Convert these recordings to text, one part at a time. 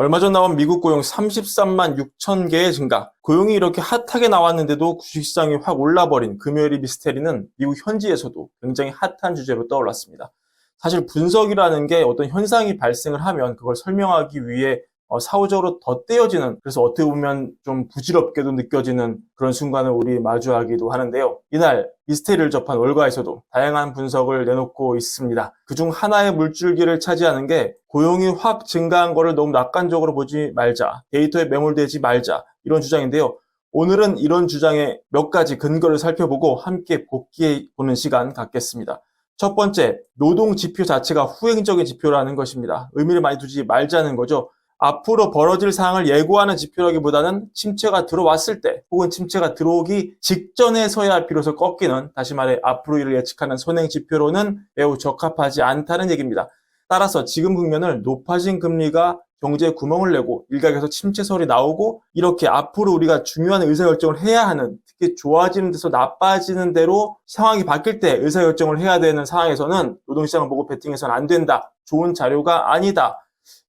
얼마 전 나온 미국 고용 33만 6천 개의 증가. 고용이 이렇게 핫하게 나왔는데도 주식시장이 확 올라버린 금요일의 미스테리는 미국 현지에서도 굉장히 핫한 주제로 떠올랐습니다. 사실 분석이라는 게 어떤 현상이 발생을 하면 그걸 설명하기 위해 사후적으로 덧대어지는, 그래서 어떻게 보면 좀 부질없게도 느껴지는 그런 순간을 우리 마주하기도 하는데요. 이날 미스테리를 접한 월가에서도 다양한 분석을 내놓고 있습니다. 그중 하나의 물줄기를 차지하는 게 고용이 확 증가한 거를 너무 낙관적으로 보지 말자, 데이터에 매몰되지 말자, 이런 주장인데요. 오늘은 이런 주장의 몇 가지 근거를 살펴보고 함께 복기해보는 시간 갖겠습니다. 첫 번째, 노동 지표 자체가 후행적인 지표라는 것입니다. 의미를 많이 두지 말자는 거죠. 앞으로 벌어질 상황을 예고하는 지표라기보다는 침체가 들어왔을 때 혹은 침체가 들어오기 직전에서야 비로소 꺾이는, 다시 말해 앞으로 이를 예측하는 선행 지표로는 매우 적합하지 않다는 얘기입니다. 따라서 지금 국면을 높아진 금리가 경제에 구멍을 내고 일각에서 침체설이 나오고 이렇게 앞으로 우리가 중요한 의사결정을 해야 하는, 특히 좋아지는 데서 나빠지는 대로 상황이 바뀔 때 의사결정을 해야 되는 상황에서는 노동시장을 보고 베팅해서는 안 된다. 좋은 자료가 아니다.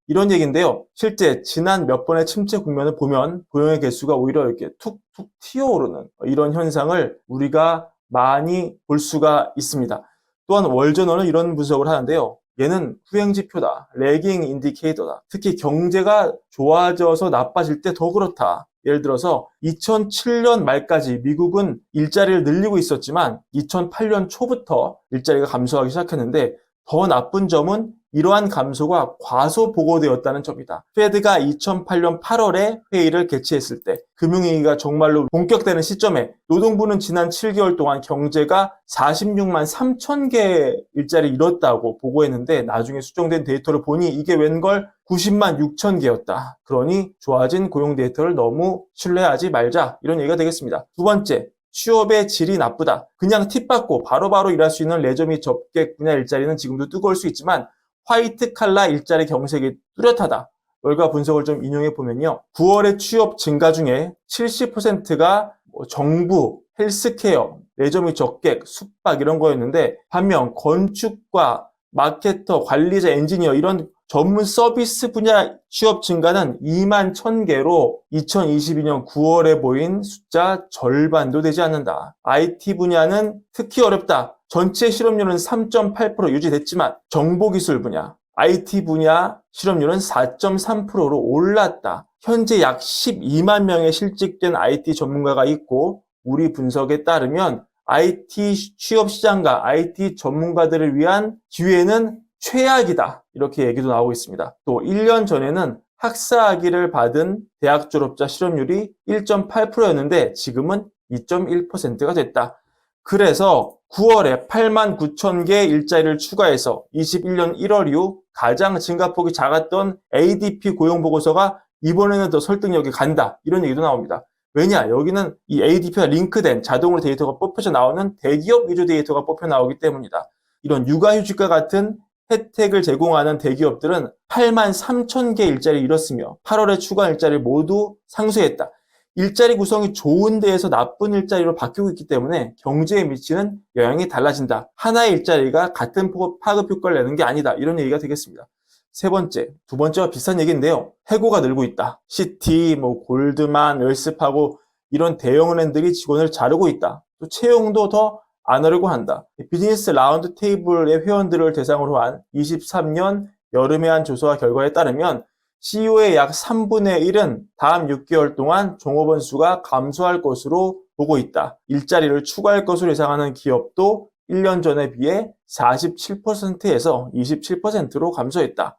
이런 얘기인데요. 실제 지난 몇 번의 침체 국면을 보면 고용의 개수가 오히려 이렇게 툭툭 튀어오르는 이런 현상을 우리가 많이 볼 수가 있습니다. 또한 월저널은 이런 분석을 하는데요. 얘는 후행지표다, 레깅 인디케이터다. 특히 경제가 좋아져서 나빠질 때 더 그렇다. 예를 들어서 2007년 말까지 미국은 일자리를 늘리고 있었지만 2008년 초부터 일자리가 감소하기 시작했는데 더 나쁜 점은 이러한 감소가 과소 보고되었다는 점이다. 페드가 2008년 8월에 회의를 개최했을 때 금융위기가 정말로 본격되는 시점에 노동부는 지난 7개월 동안 경제가 46만 3천 개의 일자리를 잃었다고 보고했는데 나중에 수정된 데이터를 보니 이게 웬걸 90만 6천 개였다. 그러니 좋아진 고용 데이터를 너무 신뢰하지 말자, 이런 얘기가 되겠습니다. 두 번째, 취업의 질이 나쁘다. 그냥 팁 받고 바로바로 일할 수 있는 레저 및 접객 분야 일자리는 지금도 뜨거울 수 있지만 화이트 칼라 일자리 경색이 뚜렷하다. 월가 분석을 좀 인용해 보면요. 9월의 취업 증가 중에 70%가 정부, 헬스케어, 레저 및 접객, 숙박 이런 거였는데 반면 건축과 마케터, 관리자, 엔지니어 이런 전문 서비스 분야 취업 증가는 2만 1,000개로 2022년 9월에 보인 숫자 절반도 되지 않는다. IT 분야는 특히 어렵다. 전체 실업률은 3.8% 유지됐지만 정보기술 분야, IT 분야 실업률은 4.3%로 올랐다. 현재 약 12만 명의 실직된 IT 전문가가 있고 우리 분석에 따르면 IT 취업 시장과 IT 전문가들을 위한 기회는 최악이다. 이렇게 얘기도 나오고 있습니다. 또 1년 전에는 학사학위를 받은 대학 졸업자 실업률이 1.8%였는데 지금은 2.1%가 됐다. 그래서 9월에 8만 9천 개 일자리를 추가해서 21년 1월 이후 가장 증가폭이 작았던 ADP 고용보고서가 이번에는 더 설득력이 간다. 이런 얘기도 나옵니다. 왜냐? 여기는 이 ADP와 링크된 자동으로 데이터가 뽑혀져 나오는 대기업 위주 데이터가 뽑혀 나오기 때문이다. 이런 육아휴직과 같은 혜택을 제공하는 대기업들은 8만 3천 개 일자리를 잃었으며 8월에 추가 일자리를 모두 상쇄했다. 일자리 구성이 좋은 데에서 나쁜 일자리로 바뀌고 있기 때문에 경제에 미치는 영향이 달라진다. 하나의 일자리가 같은 파급 효과를 내는 게 아니다. 이런 얘기가 되겠습니다. 세 번째, 두 번째와 비슷한 얘기인데요. 해고가 늘고 있다. 시티, 골드만, 웰스파고 이런 대형은행들이 직원을 자르고 있다. 또 채용도 더 안 하려고 한다. 비즈니스 라운드 테이블의 회원들을 대상으로 한 23년 여름에 한 조사 결과에 따르면 CEO의 약 3분의 1은 다음 6개월 동안 종업원 수가 감소할 것으로 보고 있다. 일자리를 추가할 것으로 예상하는 기업도 1년 전에 비해 47%에서 27%로 감소했다.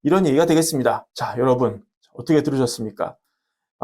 이런 얘기가 되겠습니다. 자, 여러분 어떻게 들으셨습니까?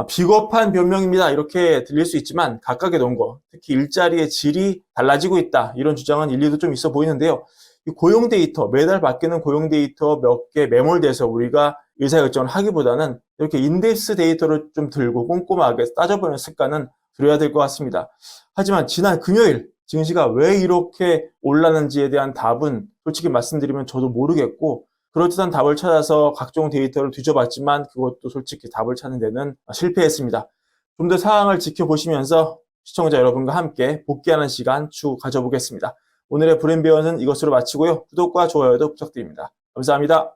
비겁한 변명입니다. 이렇게 들릴 수 있지만 각각의 논거, 특히 일자리의 질이 달라지고 있다. 이런 주장은 일리도 좀 있어 보이는데요. 이 고용 데이터, 매달 바뀌는 고용 데이터 몇 개 매몰돼서 우리가 의사결정을 하기보다는 이렇게 인덱스 데이터를 좀 들고 꼼꼼하게 따져보는 습관은 들여야 될 것 같습니다. 하지만 지난 금요일 증시가 왜 이렇게 올랐는지에 대한 답은 솔직히 말씀드리면 저도 모르겠고 그럴듯한 답을 찾아서 각종 데이터를 뒤져봤지만 그것도 솔직히 답을 찾는 데는 실패했습니다. 좀 더 상황을 지켜보시면서 시청자 여러분과 함께 복귀하는 시간 추후 가져보겠습니다. 오늘의 브랜비어는 이것으로 마치고요. 구독과 좋아요도 부탁드립니다. 감사합니다.